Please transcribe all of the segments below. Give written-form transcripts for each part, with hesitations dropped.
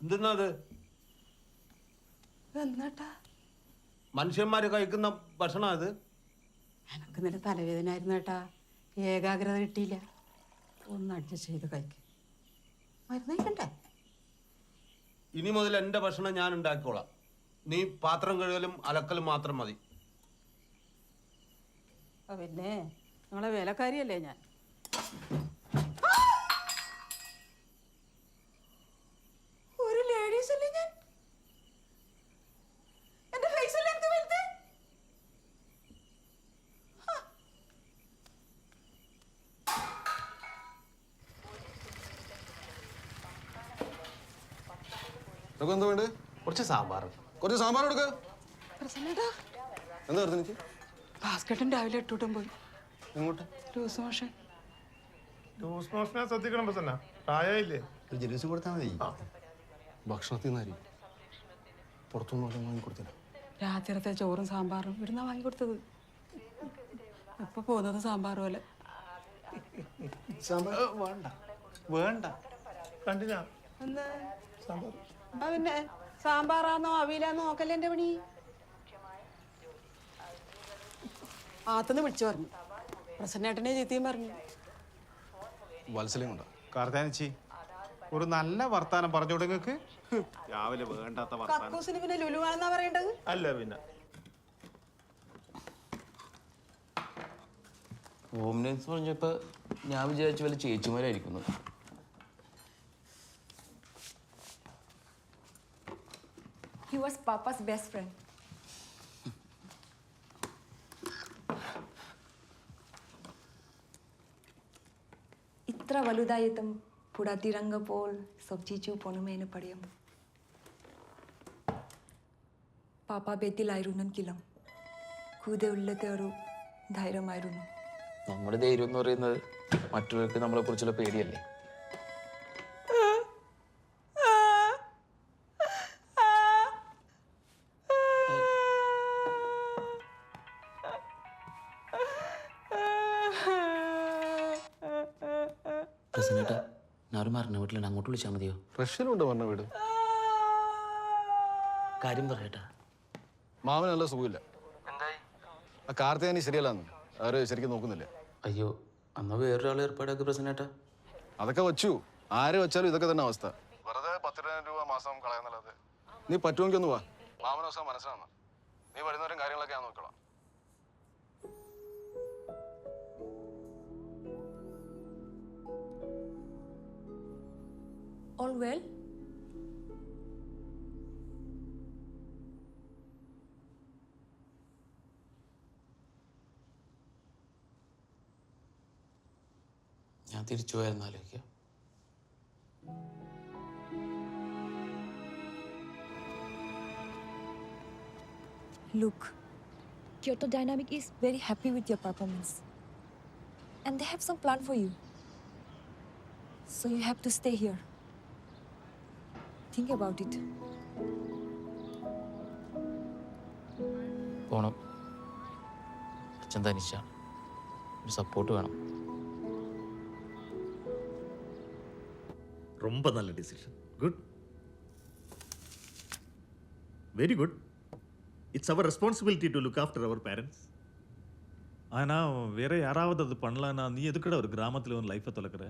എന്തെന്നത് മനുഷ്യന്മാര് കഴിക്കുന്ന ഭക്ഷണം അത്? എനക്ക് ഇന്നലെ തലവേദന ആയിരുന്നു ഏട്ടാ, ഏകാഗ്രത കിട്ടിയില്ല. ഒന്ന് അഡ്ജസ്റ്റ് ചെയ്ത് കഴിക്കും. മരുന്ന് കഴിക്കണ്ടേ? ഇനി മുതൽ എന്റെ ഭക്ഷണം ഞാൻ ഉണ്ടാക്കിക്കോളാം. നീ പാത്രം കഴുകലും അലക്കലും മാത്രം മതി. പിന്നെ നിങ്ങളെ വേലക്കാരിയല്ലേ ഞാൻ. ഒരു ലേഡീസ് അല്ലേ ഞാൻ? എന്റെ ഫേസ് അല്ലേ എനിക്ക് വലുത്? എന്താ വേണ്ടത്? കുറച്ച് സാമ്പാർ. കുറച്ച് സാമ്പാർ എടുക്ക. എന്താ ഭാസ്കട്ടൻ രാവിലെ 8 പോയി. Loose motion. ലൂസ് മോഷനെ ശ്രദ്ധിക്കണം. പ്രായമില്ലേ? ഒരു ജലൂസ് കൊടുത്താൽ മതി. ഭക്ഷണത്തിൽ നിന്നായി പുറത്തുനിന്ന് വാങ്ങിക്കൊടുത്തില്ല. രാത്രിത്തെ ചോറും സാമ്പാറും ഇവിടുന്ന വാങ്ങിക്കൊടുത്തത്. ഇപ്പൊ പോകുന്നത് സാമ്പാർ പോലെ. വേണ്ട വേണ്ട കണ്ടില്ല എന്താ സാമ്പാർ? പിന്നെ സാമ്പാറാന്നോ അവിയിലാന്നോ നോക്കല്ലേ എന്റെ പണി. ആത്തുനിന്ന് വിളിച്ചു പറഞ്ഞു. പ്രസന്നേട്ടനെ ചീത്തയും പറഞ്ഞു. വത്സലയും കൊണ്ടാ. കാർത്താനിച്ചി ഒരു നല്ല വർത്താനം പറഞ്ഞു തുടങ്ങക്ക്. രാവിലെ വേണ്ടാത്ത വർത്താനം. കക്കൂസിന് പിന്നെ ലുലുവാണെന്നാ പറയേണ്ടത്? അല്ല പിന്നെ ഹോം നേഴ്സ് പറഞ്ഞപ്പോ ഞാൻ വിചാരിച്ചു വല്ല ചേച്ചിമാരായിരിക്കുന്നു. He was Papa's best friend. ഇത്ര വലുതായിട്ടും പുടത്തിരങ്ക പോൽ സബ്ജിച്ചു പൊണുമേന് പടയും. പാപ്പ ബേത്തിലായിരുന്നെങ്കിലും കൂടെ ഉള്ളത് ഒരു ധൈര്യമായിരുന്നു. നമ്മുടെ ധൈര്യം എന്ന് പറയുന്നത് മറ്റുള്ളവർക്ക് നമ്മളെ കുറിച്ചുള്ള പേടിയല്ലേ. പ്രസന്നേട്ടാ, ഞാൻ മരണ വീട്ടിലാണ്, അങ്ങോട്ട് വിളിച്ചാൽ മതിയോ? റഷ്യയിലുണ്ട് മരണ വീട്. കാര്യം പറയട്ടാ. മാമന് നല്ല സുഖമില്ല. ആ കാർത്തിയാനി ശരിയല്ലാന്ന് അവര് ശരിക്കും നോക്കുന്നില്ല. അയ്യോ, അന്ന് വേറൊരാൾ ഏർപ്പാടാക്കി പ്രസന്നേട്ടാ. അതൊക്കെ വച്ചു. ആര് വെച്ചാലും ഇതൊക്കെ തന്നെ അവസ്ഥ. വെറുതെ 10,000 രൂപ മാസം കളയാന്നല്ലാതെ. നീ പറ്റുമെങ്കിൽ ഒന്ന് വാ. മാമന ദിവസം മനസ്സിലാവുന്ന നീ വരുന്നവരും കാര്യങ്ങളൊക്കെ ഞാൻ നോക്കണം. All well? ഞാൻ തിരിച്ചു പോയായിരുന്നു ആലോചിക്കാം. Look, Kyoto Dynamic is very happy with your performance. And they have some plan for you. So you have to stay here. Think about it. പോണം. അച്ഛൻ തനിച്ചാണ്. ഒരു സപ്പോർട്ട് വേണം. ரொம்ப நல்ல decision. Good, very good. It's our responsibility to look after our parents. ஆனால் வேற யாராவது அது பண்ணலான்னா நீ எதுக்கட ஒரு கிராமத்தில் ஒரு லைஃப்பை தொலைக்கிற?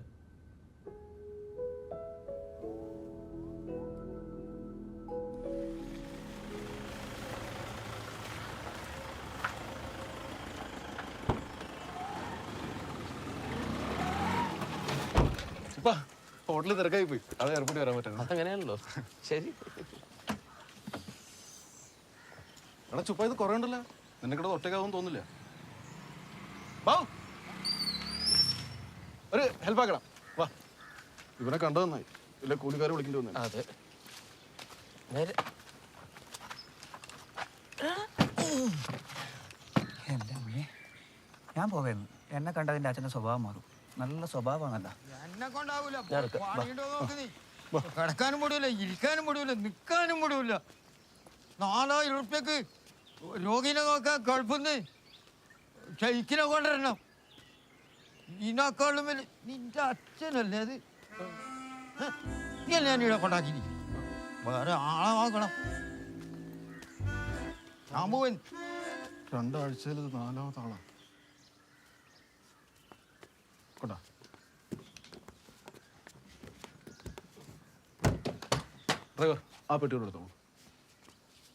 ഹോട്ടലിൽ തിരക്കായി പോയി. അത് എയർപോർട്ടിൽ വരാൻ പറ്റും. അതങ്ങനെയാണല്ലോ. ശരി. എടാ ചുപ്പ, ഇത് കുറേ ഉണ്ടല്ലോ. നിന്നെ കിടന്ന് ഒറ്റയ്ക്കാവും തോന്നില്ല. ഒരു ഹെൽപ്പ് ആക്കണം. വാ, ഇവനെ കണ്ടു നന്നായി. ഇല്ല കൂലിക്കാരെ വിളിക്കേണ്ടി വന്നു. അതെ. എൻ്റെ അമ്മേ, ഞാൻ പോകായിരുന്നു. എന്നെ കണ്ടതിൻ്റെ അച്ഛൻ്റെ സ്വഭാവം മാറും. നല്ല സ്വഭാവമാണല്ല. എന്നെ കൊണ്ടാവൂല. കിടക്കാനും മുടിയില്ല, ഇരിക്കാനും മുടിയില്ല, നിൽക്കാനും മുടിയില്ല. 4000 ഉറുപ്പ്യക്ക് രോഗിനെ നോക്കാൻ ഗൾഫിന്ന് ഷെയ്ക്കിനെ കൊണ്ടുവരണം. ഇതിനേക്കാളും വലിയ നിന്റെ അച്ഛനല്ലേ അത്? നീ അല്ലേ എന്നെ ഇവിടെ കൊണ്ടാക്കി വേറെ ആളെ നോക്കണം. ഞാൻ പോവൻ. 2 ആഴ്ചയിൽ 4ാമത്തെ ആളാ. കൊണ്ടാ. ഡ്രൈവർ ആ പെട്ടി കൊണ്ട് എടുത്തോളൂ.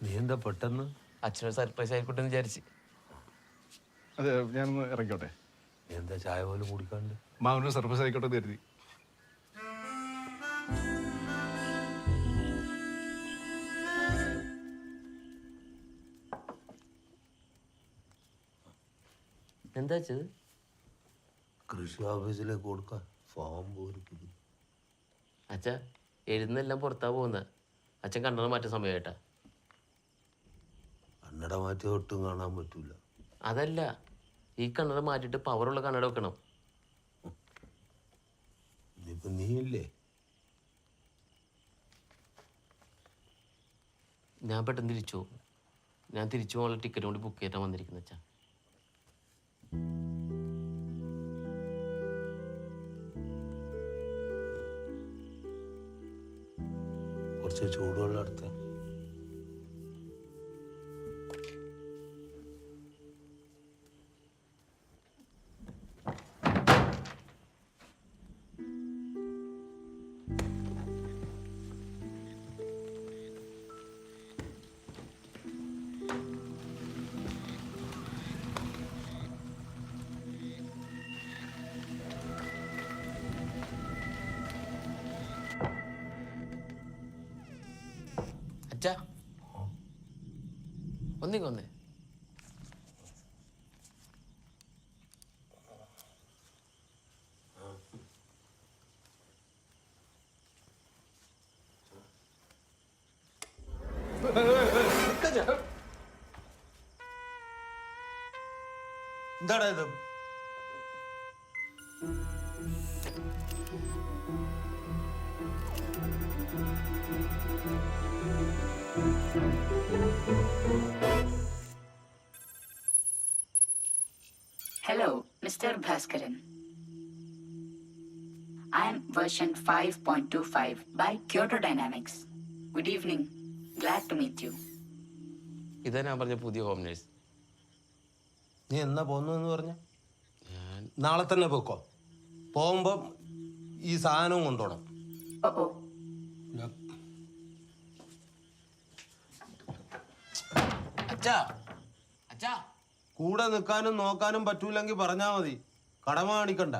നീ എന്താ പെട്ടെന്ന്? അച്ഛനൊരു സർപ്രൈസ് ആയിക്കോട്ടെ എന്ന് വിചാരിച്ച്. അതെ ഞാനൊന്ന് ഇറങ്ങിക്കോട്ടെ. നീ എന്താ ചായ പോലും കുടിക്കാണ്ട്? മാമനൊരു സർപ്രൈസ് ആയിക്കോട്ടെ എന്ന് കരുതി. എന്താ വെച്ചത്? കൃഷി ഓഫീസിലേക്ക് കൊടുക്കാൻ ഫോം പൂരിപ്പിക്കും. അച്ഛ എഴുന്നെല്ലാം പുറത്താ പോകുന്നത്. അച്ഛൻ കണ്ണട മാറ്റം സമയമായിട്ടാ. കണ്ണട മാറ്റി ഒട്ടും കാണാൻ പറ്റൂല. അതല്ല, ഈ കണ്ണട മാറ്റിയിട്ട് പവറുള്ള കണ്ണട വെക്കണം. ഇനിയിപ്പോ നീയില്ലേ? ഞാൻ പെട്ടെന്ന് തിരിച്ചു പോകും. ഞാൻ തിരിച്ചു പോകാനുള്ള ടിക്കറ്റ് കൊണ്ട് ബുക്ക് ചെയ്തിട്ടാണ് വന്നിരിക്കുന്നത് അച്ഛാ. കുറച്ച് ചൂടുവെള്ളം എടുത്ത. അച്ഛാ ഒന്നിക്കൊന്നേ. എന്താടാ ഇത്? Hello, Mr. Bhaskaran. I am version 5.25 by Kyoto Dynamics. Good evening. Glad to meet you. ഇതാ ഞാൻ പറഞ്ഞ പുതിയ ഹോം നേഴ്സ്. നീ എന്നാ പോന്നു പറഞ്ഞ? ഞാൻ നാളെ തന്നെ പോക്കോ. പോകുമ്പോ ഈ സാധനവും കൊണ്ടുപോകണം. Oh. അച്ഛാ അച്ഛാ കൂടെ നിൽക്കാനും നോക്കാനും പറ്റൂലെങ്കിൽ പറഞ്ഞാ മതി. കടമ കാണിക്കണ്ട.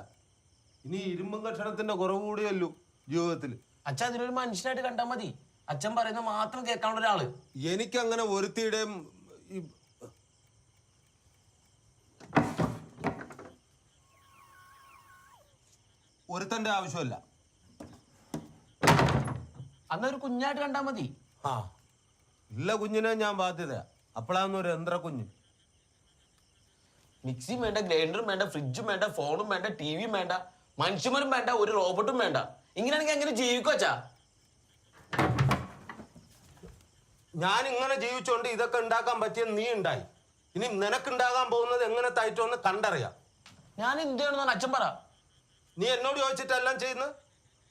ഇനി ഇരുമ്പും കഷണത്തിന്റെ കുറവ് കൂടിയല്ലോ ജീവിതത്തിൽ. അച്ഛാ അതിനൊരു മനുഷ്യനായിട്ട് കണ്ടാൽ മതി. അച്ഛൻ പറയുന്നത് മാത്രം കേൾക്കാനുള്ള ഒരാള്. എനിക്കങ്ങനെ ഒരുത്തിയുടെയും ഒരുത്തന്റെ ആവശ്യമില്ല. അന്നൊരു കുഞ്ഞായിട്ട് കണ്ടാൽ മതി. ആ ഇല്ല കുഞ്ഞിനെ ഞാൻ ബാധ്യത. അപ്പോഴാന്നൊരു യന്ത്ര കുഞ്ഞ്. മിക്സിയും വേണ്ട, ഗ്രൈൻഡറും വേണ്ട, ഫ്രിഡ്ജും വേണ്ട, ഫോണും വേണ്ട, ടിവിയും വേണ്ട, മനുഷ്യന്മാരും വേണ്ട, ഒരു റോബോട്ടും വേണ്ട. ഇങ്ങനെയാണെങ്കിൽ എങ്ങനെ ജീവിക്കും അച്ഛാ? ഞാൻ ഇങ്ങനെ ജീവിച്ചോണ്ട് ഇതൊക്കെ ഉണ്ടാക്കാൻ പറ്റിയ നീ ഉണ്ടായി. ഇനി നിനക്കുണ്ടാകാൻ പോകുന്നത് എങ്ങനെ തായിട്ടോന്ന് കണ്ടറിയാം. ഞാൻ എന്ത് ചെയ്യണമെന്നാണ് അച്ഛൻ പറ. നീ എന്നോട് ചോദിച്ചിട്ടെല്ലാം ചെയ്യുന്നത്?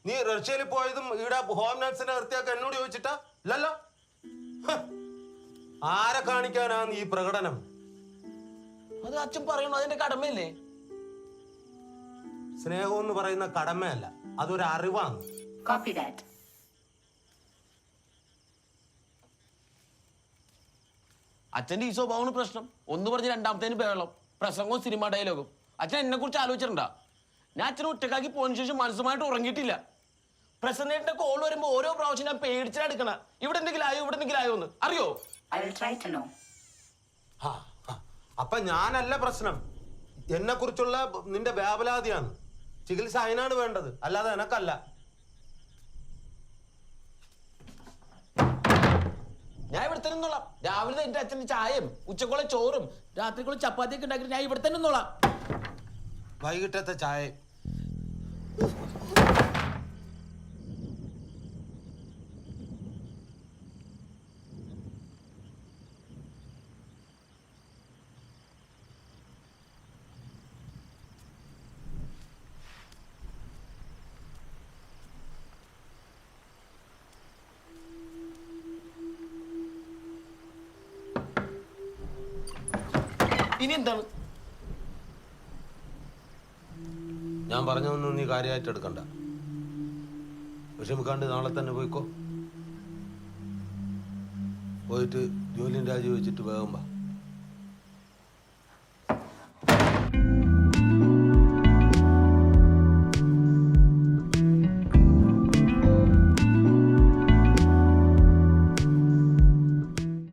നീ റഷ്യയിൽ പോയതും ഇവിടെ ഹോം നഴ്സിനെ നിർത്തിയൊക്കെ എന്നോട് ചോദിച്ചിട്ടാ? ഇല്ലല്ലോ. ആരെ കാണിക്കാനാണ് ഈ പ്രകടനം? അത് അച്ഛൻ പറയണോ? അതിന്റെ കടമയല്ലേ? സ്നേഹം എന്ന് പറയുന്ന കടമയല്ല, അതൊരു അറിവാണ്. Copy that. അച്ഛന്റെ ഈ സ്വഭാവമാണ് പ്രശ്നം. ഒന്ന് പറഞ്ഞ് രണ്ടാമത്തേന് ബഹളം, പ്രസംഗവും സിനിമ ഡയലോഗും. അച്ഛൻ എന്നെ കുറിച്ച് ആലോചിച്ചിട്ടുണ്ടാ? ഞാൻ അച്ഛനെ ഒറ്റക്കാക്കി പോയതിനു ശേഷം മനസ്സുമായിട്ട് ഉറങ്ങിയിട്ടില്ല. പ്രസന്റേറ്റിന്റെ കോൾ വരുമ്പോ ഓരോ പ്രാവശ്യം ഞാൻ പേടിച്ചാ എടുക്കണ. ഇവിടെ എന്തെങ്കിലും ആയോ, ഇവിടെ എന്തെങ്കിലും ആയോ എന്ന് അറിയോ? I will try to know. അപ്പൊ ഞാനല്ല പ്രശ്നം. എന്നെ കുറിച്ചുള്ള നിന്റെ വ്യാപലാതിയാണ്. ചികിത്സ അതിനാണ് വേണ്ടത്, അല്ലാതെ എനക്കല്ല. ഞാൻ ഇവിടെ തന്നെ നിന്നോളാം. രാവിലെ എന്റെ അച്ഛൻ്റെ ചായയും ഉച്ചക്കുള്ള ചോറും രാത്രിക്കുള്ള ചപ്പാത്തിയൊക്കെ ഉണ്ടാക്കിയിട്ട് ഞാൻ ഇവിടെ തന്നെ നിന്നോളാം. വൈകിട്ടത്തെ ചായ ഇനി എന്താണ്? ഞാൻ പറഞ്ഞതൊന്നും നീ കാര്യമായിട്ട് എടുക്കണ്ട. വിഷമിക്കാണ്ട് നാളെ തന്നെ പോയിക്കോ. പോയിട്ട് ജോലിയും രാജി വെച്ചിട്ട് വേഗം വാ.